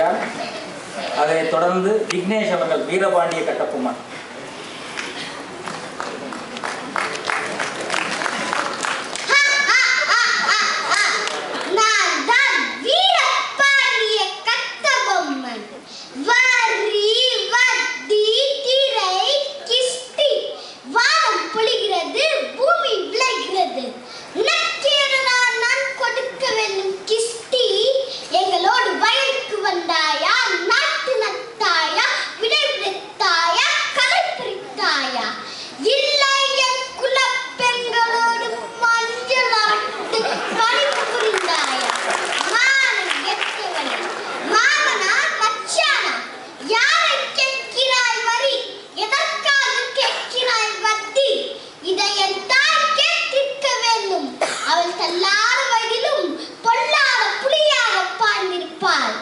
செட்டியார், அதைத் தொடர்ந்து விக்னேஷ் அவர்கள் வீரபாண்டிய கட்டபொம்மன். எல்லாரும் வயதிலும் பொல்லாத புலியாக பாய்ந்திருப்பாள்.